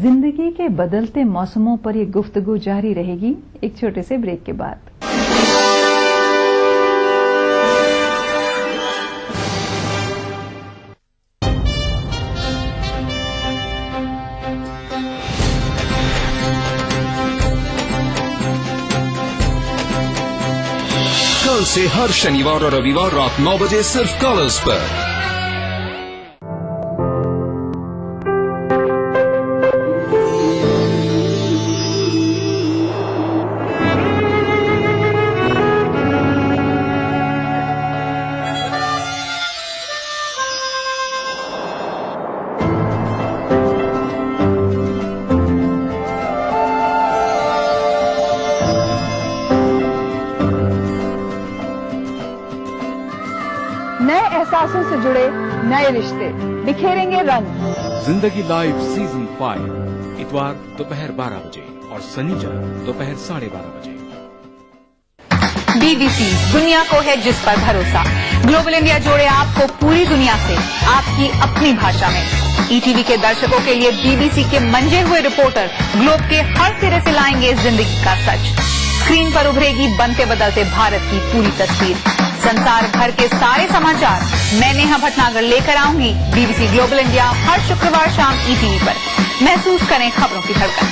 जिंदगी के बदलते मौसमों पर ये गुफ्तगू जारी रहेगी एक छोटे से ब्रेक के बाद। कल से हर शनिवार और रविवार रात 9 बजे सिर्फ कलर्स पर। नए एहसासों से जुड़े नए रिश्ते बिखेरेंगे रंग। जिंदगी लाइव सीजन 5 इतवार दोपहर 12 बजे और शनिवार दोपहर 12:30 बजे। BBC दुनिया को है जिस पर भरोसा। ग्लोबल इंडिया जोड़े आपको पूरी दुनिया से आपकी अपनी भाषा में। ETV के दर्शकों के लिए BBC के मंजे हुए रिपोर्टर ग्लोब के हर सिरे से लाएंगे जिंदगी का सच। स्क्रीन पर उभरेगी बनते बदलते भारत की पूरी तस्वीर। संसार भर के सारे समाचार मैं नेहा भटनागर लेकर आऊंगी BBC ग्लोबल इंडिया हर शुक्रवार शाम ETV पर। महसूस करें खबरों की धड़कन।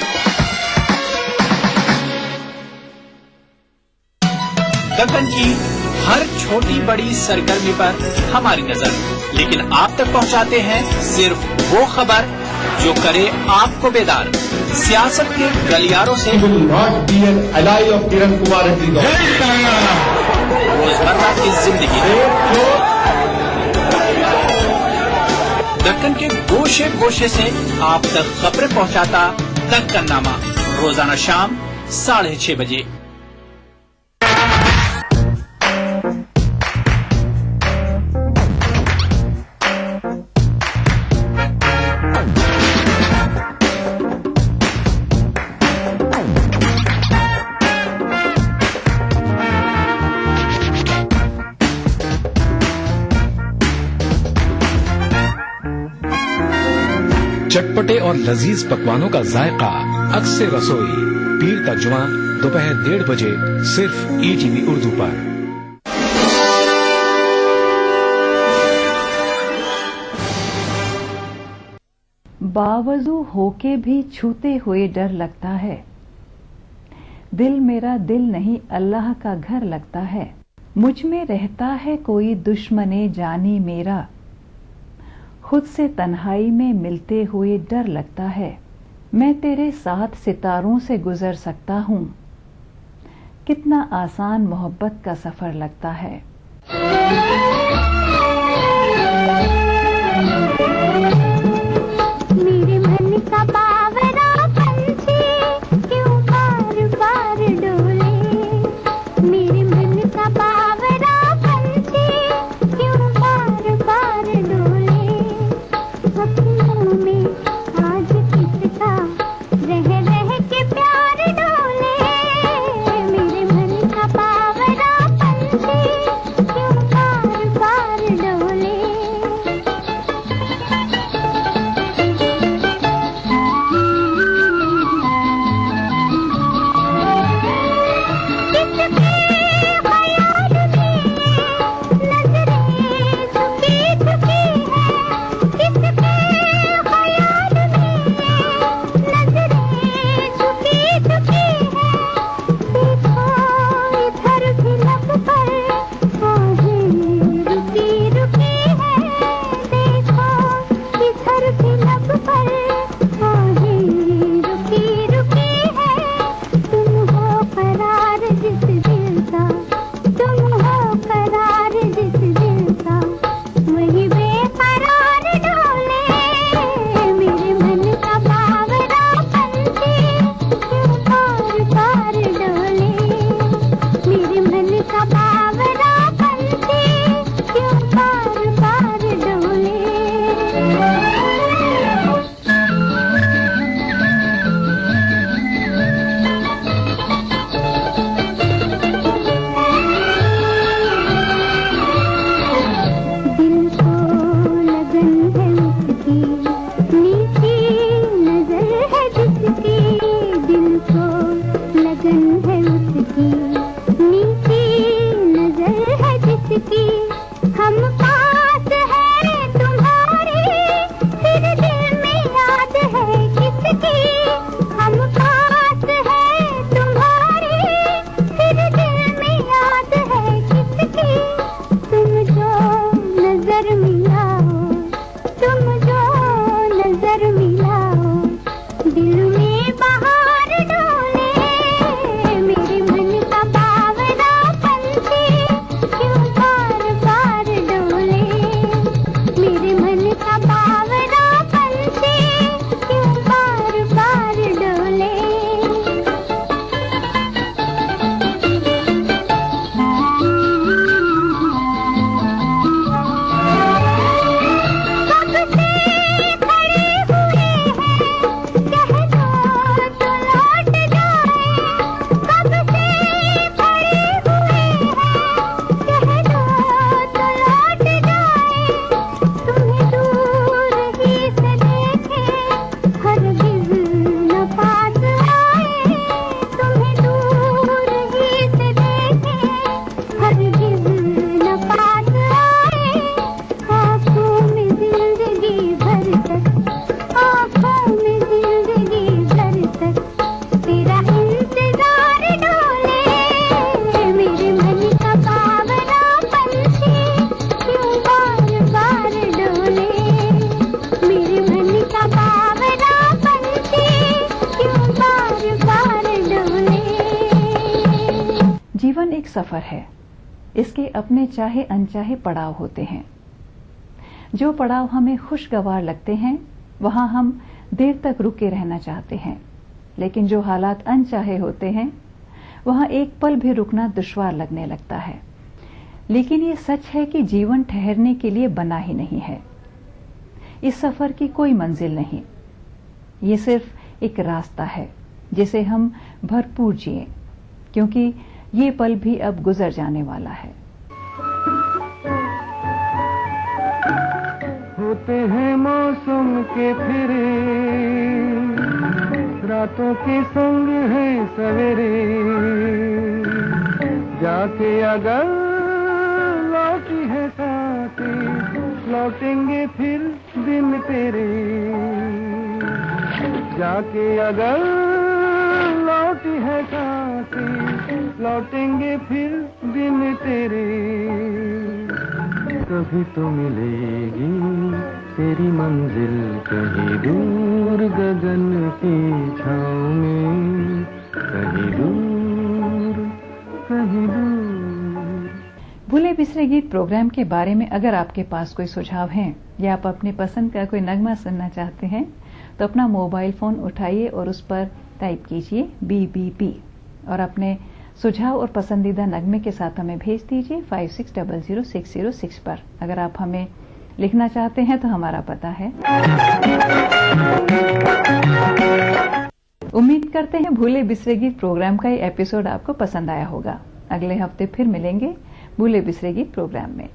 दक्कन की हर छोटी बड़ी सरगर्मी पर हमारी नजर, लेकिन आप तक पहुंचाते हैं सिर्फ वो खबर जो करे आपको बेदार। सियासत के गलियारों से रोजमर्रा की जिंदगी, दक्कन के गोशे गोशे से आप तक खबरें पहुंचाता दक्कननामा, रोजाना शाम 6:30 बजे। चटपटे और लजीज पकवानों का जायका, अक्से रसोई, पीर का जुमा दोपहर 1:30 बजे सिर्फ ETV उर्दू पर। बावजू होके भी छूते हुए डर लगता है। दिल मेरा दिल नहीं अल्लाह का घर लगता है। मुझ में रहता है कोई दुश्मने जानी मेरा। खुद से तन्हाई में मिलते हुए डर लगता है। मैं तेरे साथ सितारों से गुजर सकता हूँ। कितना आसान मोहब्बत का सफर लगता है। मेरे मन का बावरा पंछी क्यों बार बार डोले। मेरे मन का बावरा पंछी क्यों बार बार डोले। सपनों में आज किसका रह रह के प्यार डोले। मेरे मन का बावरा पंछी क्यों बार किसकी, हम पास है तुम्हारे, फिर दिल में याद है किसकी, हम पास है तुम्हारे, फिर दिल में याद है किसकी। तुम जो नजर मिलाओ, तुम जो नजर मिलाओ, दिल में बहार डोले, मेरे मन का बावरा पंछी क्यों बार बार डोले, मेरे मन का बावरा पंछी क्यों बार बार डोले। कब से खड़े हुए हैं, कह दो तो लौट जाए, कब से खड़े हुए हैं, कह दो तो लौट जाए, तुम्हें दूर ही से देखे, हरगिज न पास आए, तुम्हें दूर ही से देखे, हरगिज न पास आए, आँखों में जिंदगी भर तक, आँखों में जिंदगी भर तक तेरा इंतजार डोले, मेरे मन का बावरा पंछी क्यों बार बार डोले, मेरे मन का बावरा पंछी क्यों बार बार डोले। जीवन एक सफर है, इसके अपने चाहे अनचाहे पड़ाव होते हैं। जो पड़ाव हमें खुशगवार लगते हैं वहां हम देर तक रुके रहना चाहते हैं, लेकिन जो हालात अनचाहे होते हैं वहां एक पल भी रुकना दुश्वार लगने लगता है। लेकिन ये सच है कि जीवन ठहरने के लिए बना ही नहीं है। इस सफर की कोई मंजिल नहीं, ये सिर्फ एक रास्ता है जिसे हम भरपूर जिए, क्योंकि ये पल भी अब गुजर जाने वाला है। होते हैं मौसम के फिरे, रातों के संग है सवेरे, जाके अगर लौटी है साथी, लौटेंगे फिर दिन तेरे, जाके अगर लौटी है साथी, लौटेंगे फिर दिन तेरे। कभी तो मिलेगी तेरी मंजिल कहीं दूर गगन की छाँव में, कहीं दूर कहीं दूर। भूले बिसरे गीत प्रोग्राम के बारे में अगर आपके पास कोई सुझाव हैं या आप अपने पसंद का कोई नगमा सुनना चाहते हैं तो अपना मोबाइल फोन उठाइए और उस पर टाइप कीजिए BBP और अपने सुझाव और पसंदीदा नगमे के साथ हमें भेज दीजिए 56000606 पर। अगर आप हमें लिखना चाहते हैं तो हमारा पता है। उम्मीद करते हैं भूले बिसरे गीत प्रोग्राम का ये एपिसोड आपको पसंद आया होगा। अगले हफ्ते फिर मिलेंगे भूले बिसरे गीत प्रोग्राम में।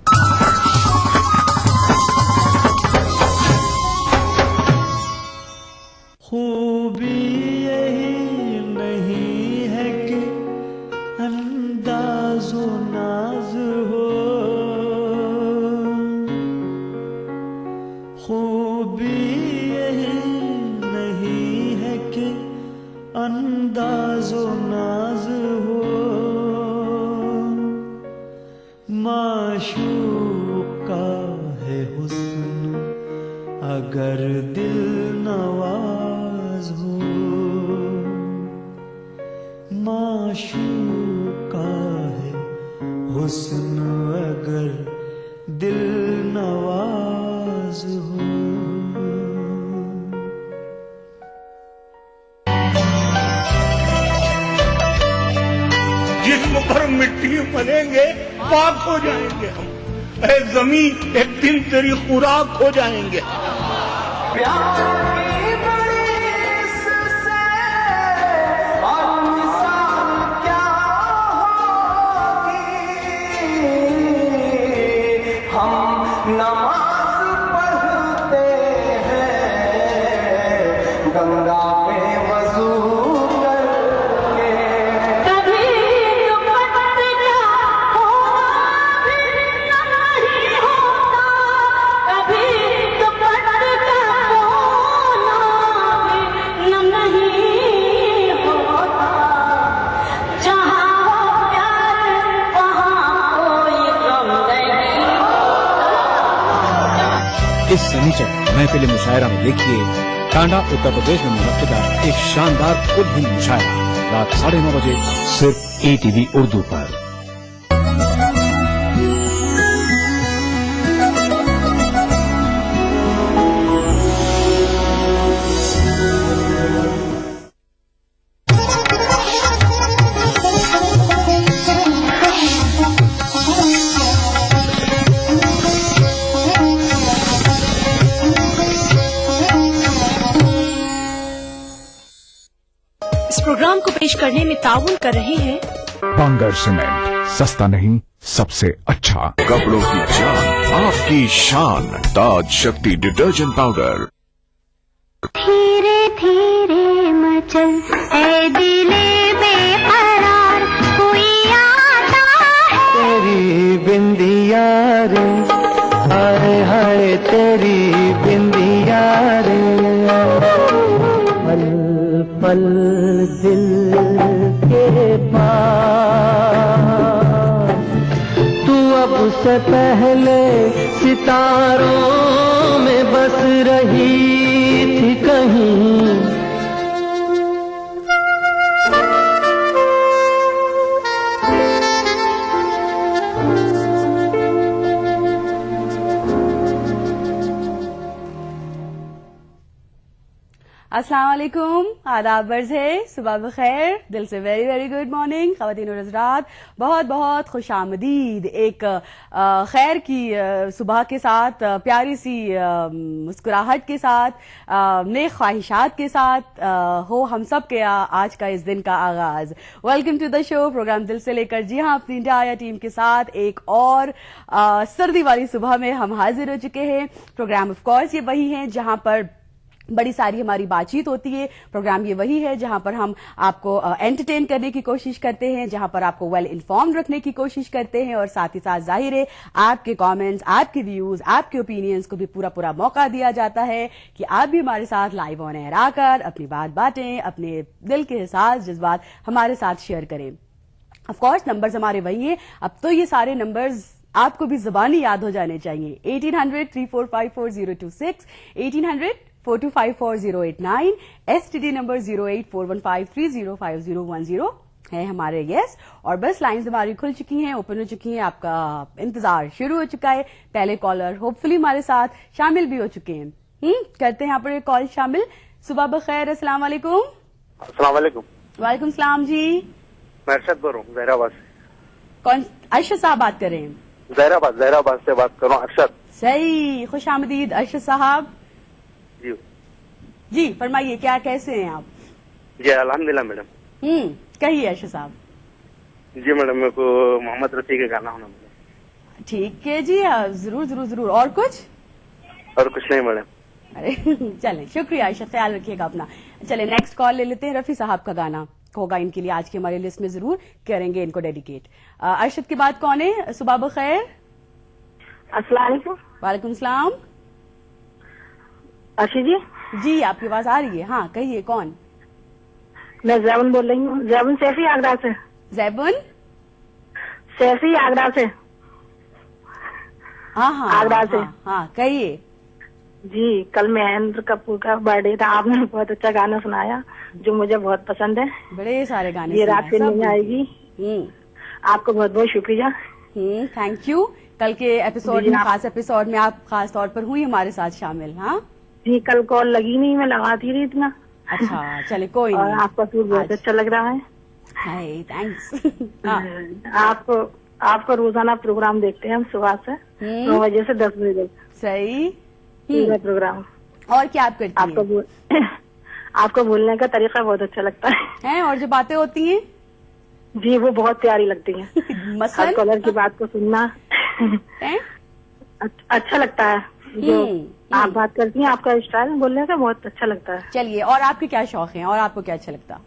खूबी यही नहीं है कि अंदाज़ो नाज हो, खूबी यही नहीं है कि अंदाज़ो नाज हो, माशूक का है हुस्न अगर दिल नवाज हो, माशूक का है हुस्न अगर दिल नवाज हो। जिस्म पर मिट्टी मलेंगे पाक हो जाएंगे हम, ऐ जमीन एक दिन तेरी खुराक हो जाएंगे। नमाज पढ़ते हैं गंगा में वजू करके, कभी दुपट्टा हो इस शनिचर महफिल मुशायरा में देखिए टांडा उत्तर प्रदेश में मुनक्किदा एक शानदार उद्भिन्न मुशायरा रात 9:30 बजे सिर्फ ETV उर्दू पर। इस प्रोग्राम को पेश करने में ताउन कर रहे हैं बांगर सीमेंट, सस्ता नहीं सबसे अच्छा। कपड़ों की जान आपकी शान, ताज शक्ति डिटर्जेंट पाउडर। धीरे धीरे मचल ऐ दिले बेकरार, कोई आता है। तेरी बिंदिया रे, हाय हाय तेरी बिंदिया रे, पल पल दिल के पास, तू अब से पहले सितारों में बस रही थी कहीं। अस्सलाम वालेकुम, आदाब अर्ज़ है, सुबह बखैर, दिल से वेरी वेरी गुड मॉर्निंग ख़वातीन और हज़रात। बहुत बहुत खुश आमदीद एक खैर की सुबह के साथ, प्यारी सी मुस्कुराहट के साथ, नेक ख्वाहिशात के साथ हो हम सब के आज का इस दिन का आगाज। Welcome to the show, program दिल से लेकर। जी हाँ, अपनी इंडिया टीम के साथ एक और सर्दी वाली सुबह में हम हाजिर हो चुके हैं। प्रोग्राम ऑफ कोर्स ये वही है जहां पर बड़ी सारी हमारी बातचीत होती है। प्रोग्राम ये वही है जहां पर हम आपको एंटरटेन करने की कोशिश करते हैं, जहां पर आपको वेल इन्फॉर्म्ड रखने की कोशिश करते हैं, और साथ ही साथ जाहिर है आपके कमेंट्स, आपके व्यूज, आपके ओपिनियंस को भी पूरा पूरा मौका दिया जाता है कि आप भी हमारे साथ लाइव ऑन एयर आकर अपनी बात बांटें, अपने दिल के एहसास जज्बात हमारे साथ शेयर करें। ऑफ कोर्स नंबर्स हमारे वही हैं। अब तो ये सारे नंबर्स आपको भी जुबानी याद हो जाने चाहिए। 1800-3454026, 1800-4254089, STD नंबर 08415305010 है हमारे गेस्ट। और बस लाइंस हमारी खुल चुकी हैं, ओपन हो चुकी हैं, आपका इंतजार शुरू हो चुका है। पहले कॉलर होपफुली हमारे साथ शामिल भी हो चुके हैं। करते हैं यहाँ पर कॉल शामिल। सुबह बखैर, अस्सलाम वालेकुम। अस्सलाम वालेकुम। वालेकुम सलाम जी। मैं अरशद बोल रहा हूँ, जहराबाद से। कौन? अरशद साहब बात कर रहे हैं? जहराबाद से बात कर रहा हूँ, अरशद। सही, खुश आमदीद अरशद साहब। जी फरमाइए, क्या कैसे हैं आप? जी अल्हम्दुलिल्लाह मैडम। कहिए अरशद साहब। जी मैडम, मेरे को मोहम्मद रफी का गाना होना मैडम। ठीक है जी, जरूर जरूर जरूर। और कुछ? और कुछ नहीं मैडम। अरे चलें, शुक्रिया अरशद, ख्याल रखिएगा अपना। चले नेक्स्ट कॉल ले लेते हैं। रफी साहब का गाना होगा इनके लिए आज की हमारी लिस्ट में, जरूर करेंगे इनको डेडिकेट। अरशद के बाद कौन है? सुबह बखैर। अस्सलाम वालेकुम। वालेकुम सलाम। आशी जी। जी आपकी आवाज आ रही है। हाँ कहिए, कौन? मैं जैबुन बोल रही हूँ, जैबुन सैफी आगरा से। जैबुन सैफी आगरा से। हाँ हाँ आगरा से। हाँ कहिए जी। कल महेंद्र कपूर का बर्थडे था, आपने बहुत अच्छा गाना सुनाया जो मुझे बहुत पसंद है। बड़े सारे गाने ये रात फिर नहीं आएगी। आपको बहुत बहुत शुक्रिया। Thank you. कल के एपिसोड में, खास एपिसोड में आप खास तौर पर हुई हमारे साथ शामिल। हाँ जी, कल कॉल लगी नहीं, मैं लगाती रही इतना। अच्छा चले, कोई नहीं। और आपका सूट बहुत अच्छा लग रहा है। थैंक्स। आपका रोजाना प्रोग्राम देखते हैं हम सुबह से 9 बजे से 10 बजे तक। सही प्रोग्राम। और क्या आप करती हैं? आपको बोलने का तरीका बहुत अच्छा लगता है। और जो बातें होती हैं जी, वो बहुत प्यारी लगती हैं। मसलन कॉलर की बात को सुनना अच्छा लगता है। जो आप बात करती हैं, आपका स्टाइल बोलने का बहुत अच्छा लगता है। चलिए, और आपके क्या शौक हैं और आपको क्या अच्छा लगता?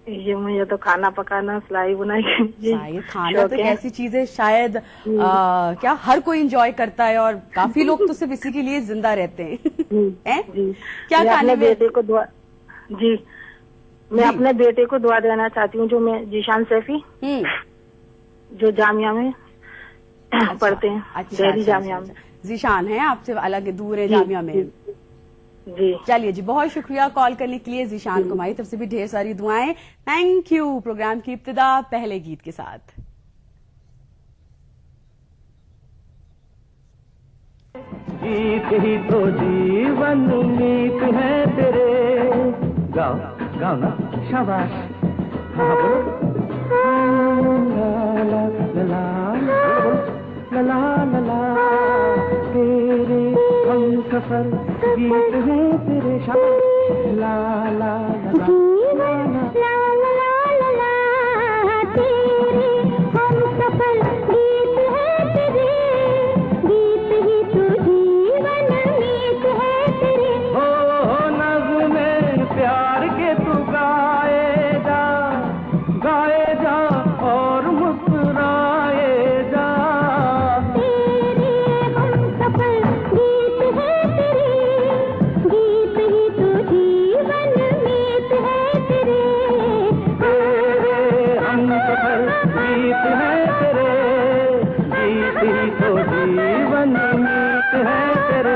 ये मुझे तो खाना पकाना, सिलाई बुनाई। खाना तो ऐसी चीज है शायद क्या हर कोई एंजॉय करता है, और काफी लोग तो सिर्फ इसी के लिए जिंदा रहते हैं। क्या खाने बेटे को दुआ जी, मैं अपने बेटे को दुआ देना चाहती हूँ, जो मैं जीशान सैफी जो जामिया में पढ़ते हैं, दिल्ली जामिया में। जीशान हैं, आपसे अलग दूर है जामिया में। जी चलिए जी, बहुत शुक्रिया कॉल करने के लिए जीशान को। हमारी तरफ से भी ढेर सारी दुआएं। Thank you. प्रोग्राम की इब्तिदा पहले गीत के साथ। गीत ही तो जीवन नीत है तेरे। गाओ गाओ ना, शाबाश। हाँ बोलो। ला ला ला ला ला ला, तेरे हम सफर गीत है तेरे। शाबाश। ला ला ला ला ला ला, तेरे हम सफर गीत है तेरे। गीत ही तो जीवन नीत है तेरे। हो नज़्मे प्यार के तू गाए जा और मुस्कुराए जा। तेरे हम सफर गीत है तेरे। गीत ही तो जीवन नीत है तेरे। तेरे हम सफर गीत है तेरे। गीत ही तो जीवन नीत है तेरे।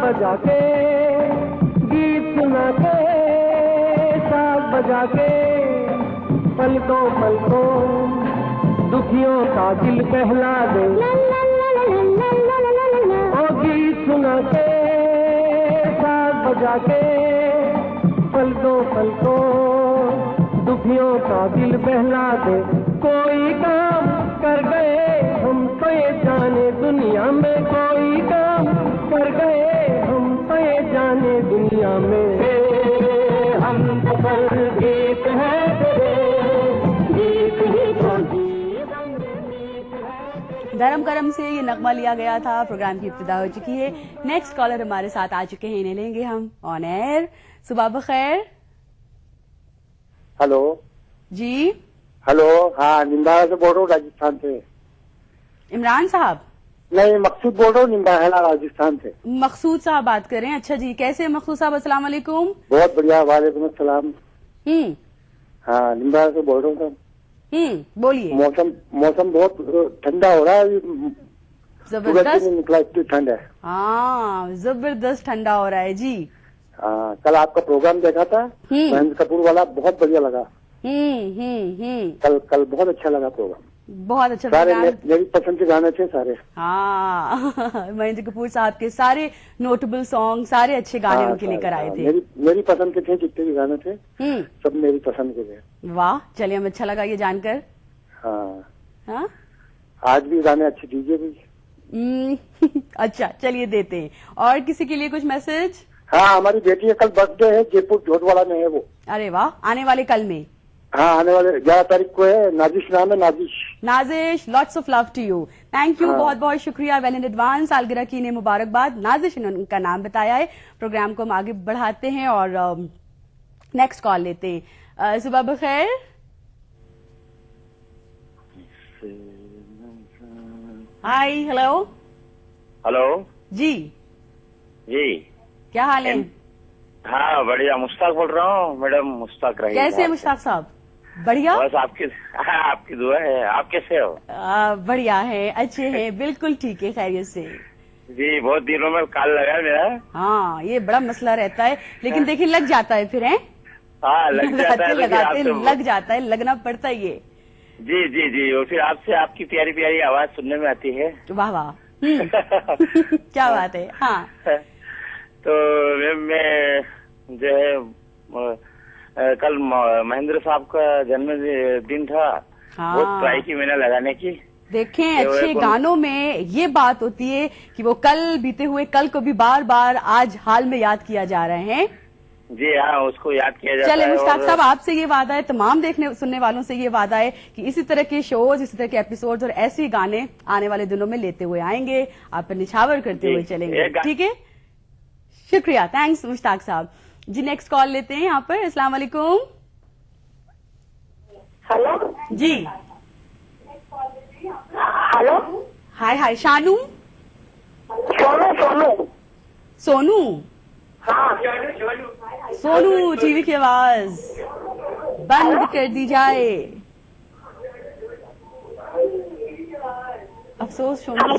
बजा के गीत सुना के साज बजा के पलकों पलकों दुखियों का दिल बहला दे। ओ गीत सुना के साज बजा के पलकों पलकों दुखियों का दिल बहला दे। कोई काम कर गए हम तो ये जाने दुनिया में, कोई काम कर गए हम तो ये जाने दुनिया में। हम सफर गीत है तेरे, गीत ही तो धर्म करम से ये नगमा लिया गया था। प्रोग्राम की इब्तिदा हो चुकी है। नेक्स्ट कॉलर हमारे साथ आ चुके हैं, इन्हें लेंगे हम ऑन एयर। सुबह बखैर। हेलो जी हेलो, हाँ निम्बाहेड़ा से बोल रहा हूँ, राजस्थान से। इमरान साहब? नहीं, मकसूद बोल रहा हूँ, निम्बाहेड़ा राजस्थान से। मकसूद साहब बात कर रहे हैं? अच्छा जी, कैसे हैं मकसूद साहब? अस्सलाम वालेकुम। बहुत बढ़िया, वालेकुम अस्सलाम। हाँ, निम्बाहेड़ा से बोल रहा हूँ। बोलिए। मौसम बहुत ठंडा हो रहा है, जबरदस्त निकला, इतनी ठंड है। हाँ, जबरदस्त ठंडा हो रहा है जी। हाँ, कल आपका प्रोग्राम देखा था महेंद्र कपूर वाला, बहुत बढ़िया लगा। कल बहुत अच्छा लगा प्रोग्राम, बहुत अच्छा। सारे मेरी पसंद के गाने थे सारे। हाँ महेंद्र कपूर साहब के सारे नोटेबल सॉन्ग, सारे अच्छे गाने उनके लेकर आए थे। मेरी पसंद के थे, जितने भी गाने थे सब मेरी पसंद के थे। वाह, चलिए हमें अच्छा लगा ये जानकर। हाँ, हाँ? आज भी गाने अच्छे दीजिए भी, अच्छा, चलिए देते हैं। और किसी के लिए कुछ मैसेज? हाँ, हमारी बेटी का कल बर्थडे है, जयपुर झोटवाड़ा में है वो। अरे वाह, आने वाले कल में? हाँ, आने वाले 11 तारीख को है। नाजिश नाम है, Nazish, lots of love to you. Thank you, बहुत बहुत शुक्रिया, वेल इन एडवांस। सालगिरह की इन्हें मुबारकबाद। नाजिश ने उनका नाम बताया है। प्रोग्राम को हम आगे बढ़ाते हैं और नेक्स्ट कॉल लेते हैं। सुबह बखैर। हाय, हेलो। हेलो जी जी, क्या हाल है? हाँ बढ़िया, मुश्ताक बोल रहा हूँ मैडम। मुश्ताक रहिए। कैसे हैं मुश्ताक साहब? बढ़िया, बस आपकी दुआ है। आप कैसे हो? बढ़िया है, अच्छे हैं, बिल्कुल ठीक है, खैरियत से। जी, बहुत दिनों में कॉल लगा मेरा। हाँ, ये बड़ा मसला रहता है, लेकिन देखिए लग जाता है फिर है। हाँ, लग जाता है, लगाते लग जाता है, लगना पड़ता है ये। जी जी जी, और फिर आपसे आपकी प्यारी प्यारी आवाज सुनने में आती है। वाह वाह, क्या बात है। हाँ, तो मैं जो है कल महेंद्र साहब का जन्मदिन था। हाँ। बहुत ट्राई की मैंने लगाने की। देखें, अच्छे गानों में ये बात होती है कि वो कल बीते हुए कल को भी बार बार आज हाल में याद किया जा रहे हैं। जी हाँ, उसको याद किया जाता है। चले मुश्ताक साहब, आपसे ये वादा है, तमाम देखने सुनने वालों से ये वादा है कि इसी तरह के शोज, इसी तरह के एपिसोड्स और ऐसे गाने आने वाले दिनों में लेते हुए आएंगे, आप पर निछावर करते हुए चलेंगे। ठीक है, शुक्रिया, थैंक्स मुश्ताक साहब जी। नेक्स्ट कॉल लेते हैं यहाँ पर। अस्सलाम वालेकुम। हेलो जी, हेलो। हाय हाय, शानू। सोनू। सोनू। हाँ, सोनू, टीवी की आवाज बंद कर दी जाए। अफसोस Sonu.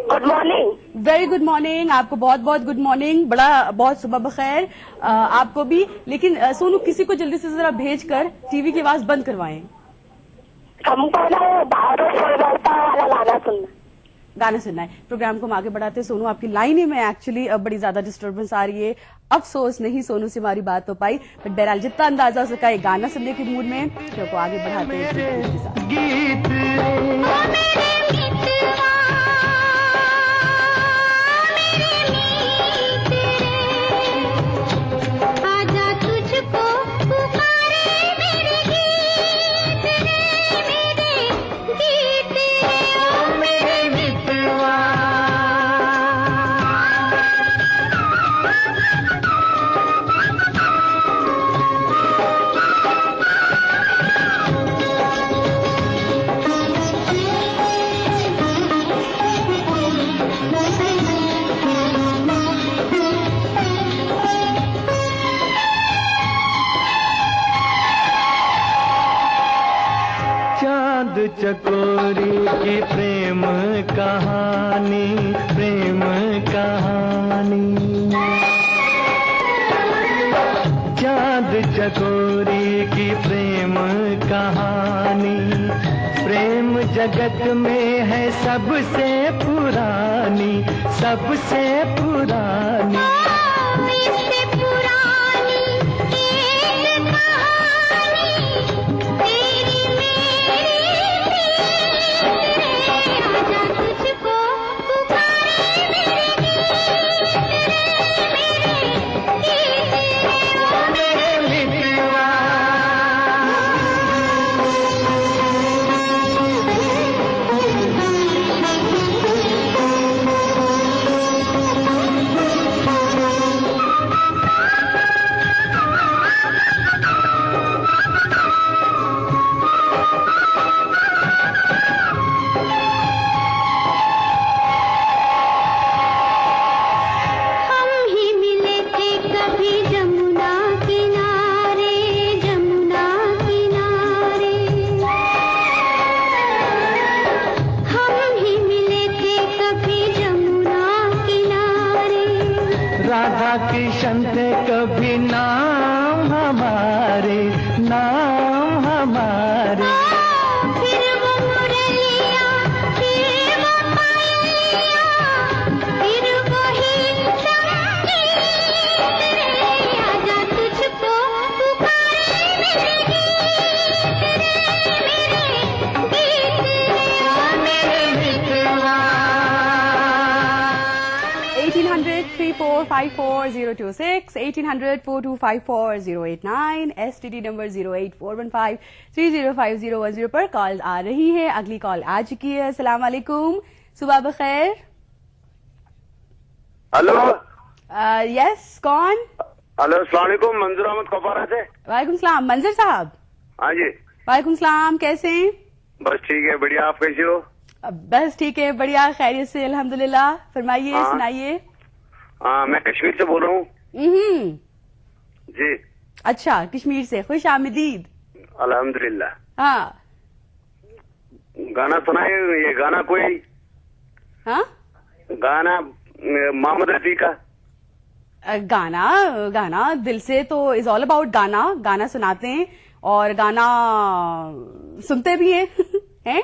Good morning. Very good morning, आपको बहुत बहुत गुड मॉर्निंग, बड़ा बहुत सुबह बखैर आपको भी। लेकिन सोनू, किसी को जल्दी से जरा भेज कर टीवी की आवाज बंद करवाएं। हमको गाना सुनना है। प्रोग्राम को हम आगे बढ़ाते हैं। सोनू, आपकी लाइन में एक्चुअली बड़ी ज्यादा डिस्टर्बेंस आ रही है। अफसोस नहीं सोनू से हमारी बात हो पाई, बट बहरहाल जितना अंदाजा हो सका एक गाना सुनने के मूड में शो को आगे बढ़ाते हैं। चकोरी की प्रेम कहानी, प्रेम कहानी। चांद चकोरी की प्रेम कहानी, प्रेम जगत में है सबसे पुरानी, सबसे पुरानी। किशन थे कभी नाम हमारे, नाम हमारे। फिर वो मुरलिया, फिर वो पायलिया, फिर वही संगीत। आजा तुझको पुकारे मेरे गीत, मेरे गीत। मेरे मितवा। 1800-4254026, 1800-4254089, STD नंबर 08415305010 पर कॉल आ रही है। अगली कॉल आ चुकी है। अस्सलाम वालेकुम, सुबह बखैर। हेलो। यस, कौन? हेलो, अस्सलाम वालेकुम, मंजूर अहमद कुपवारा से। वालेकुम सलाम, मंजर साहब। हाँ जी। वालेकुम सलाम, कैसे हैं? बस ठीक है, बढ़िया, आप कैसे हो? बस ठीक है, बढ़िया, खैरियत से अल्हम्दुलिल्लाह। फरमाइए, सुनाइए। मैं कश्मीर से बोल रहा हूँ। जी। अच्छा, कश्मीर से, खुश आमदीद। अल्हम्दुलिल्लाह। हाँ, गाना सुनाए, ये गाना कोई? हाँ, गाना मोहम्मद रफी का। गाना दिल से तो इज ऑल अबाउट गाना सुनाते हैं और गाना सुनते भी हैं। हैं?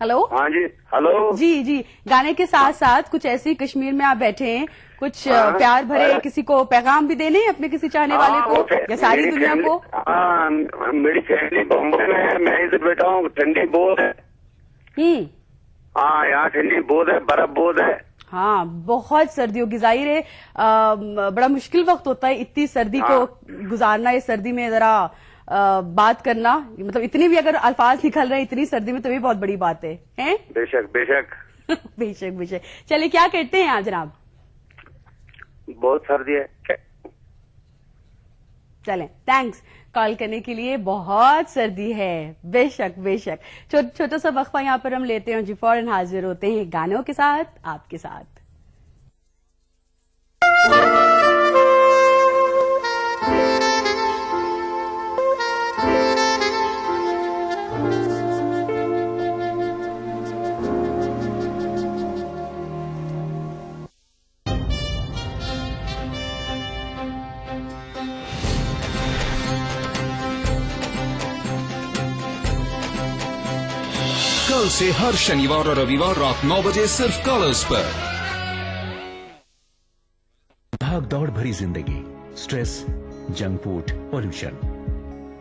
हेलो। हाँ जी, हेलो। जी, गाने के साथ साथ कुछ ऐसी कश्मीर में आप बैठे हैं, कुछ प्यार भरे किसी को पैगाम भी देने अपने किसी चाहने वाले को या सारी दुनिया को? मेरी फैमिली बॉम्बे में है, मैं इधर बैठा हूँ, ठंडी बहुत है। हाँ, यहाँ ठंडी बहुत है, बर्फ बहुत है। हाँ, बहुत सर्दी होगी, जाहिर है। बड़ा मुश्किल वक्त होता है इतनी सर्दी को गुजारना। इस सर्दी में जरा बात करना, मतलब इतनी भी अगर अल्फाज निकल रहे हैं इतनी सर्दी में, तो भी बहुत बड़ी बात है, हैं? बेशक बेशक। बेशक। चलिए, क्या करते हैं आप जनाब? बहुत सर्दी है। चलें, थैंक्स कॉल करने के लिए। बहुत सर्दी है, बेशक। छोटा सा वक्फा यहाँ पर हम लेते हैं, जी फौरन हाजिर होते हैं गानों के साथ, आपके साथ। कल से हर शनिवार और रविवार रात 9 बजे सिर्फ कलर्स पर। भाग दौड़ भरी जिंदगी, स्ट्रेस, जंक फूड, पॉल्यूशन,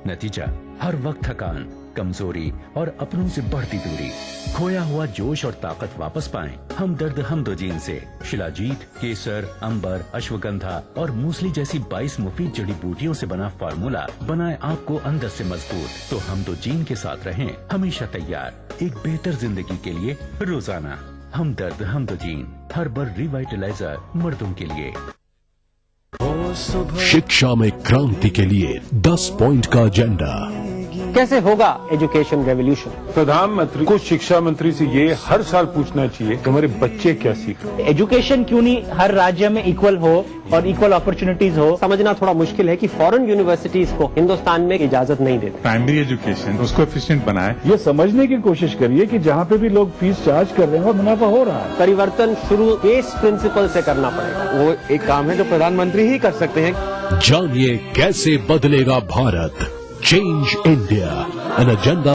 नतीजा हर वक्त थकान, कमजोरी और अपनों से बढ़ती दूरी। खोया हुआ जोश और ताकत वापस पाएं हमदर्द हमदोजीन से। शिलाजीत, केसर, अंबर, अश्वगंधा और मूसली जैसी 22 मुफीद जड़ी बूटियों से बना फार्मूला बनाए आपको अंदर से मजबूत। तो हमदोजीन के साथ रहें हमेशा तैयार एक बेहतर जिंदगी के लिए रोजाना। हमदर्द हमदोजीन, हर्बल रिवाइटलाइजर मर्दों के लिए। शिक्षा में क्रांति के लिए 10 पॉइंट का एजेंडा। कैसे होगा एजुकेशन रेवोल्यूशन? प्रधानमंत्री को शिक्षा मंत्री से ये हर साल पूछना चाहिए कि हमारे बच्चे क्या सीख रहे हैं। एजुकेशन क्यों नहीं हर राज्य में इक्वल हो और इक्वल अपॉर्चुनिटीज हो? समझना थोड़ा मुश्किल है कि फॉरेन यूनिवर्सिटीज को हिंदुस्तान में इजाजत नहीं देते। प्राइमरी एजुकेशन उसको एफिशिएंट बनाए, ये समझने की कोशिश करिए कि जहाँ पे भी लोग फीस चार्ज कर रहे हैं और मुनाफा हो रहा है। परिवर्तन शुरू बेस प्रिंसिपल से करना पड़ेगा। वो एक काम है जो प्रधानमंत्री ही कर सकते हैं। जानिए कैसे बदलेगा Bharat. Change India, an agenda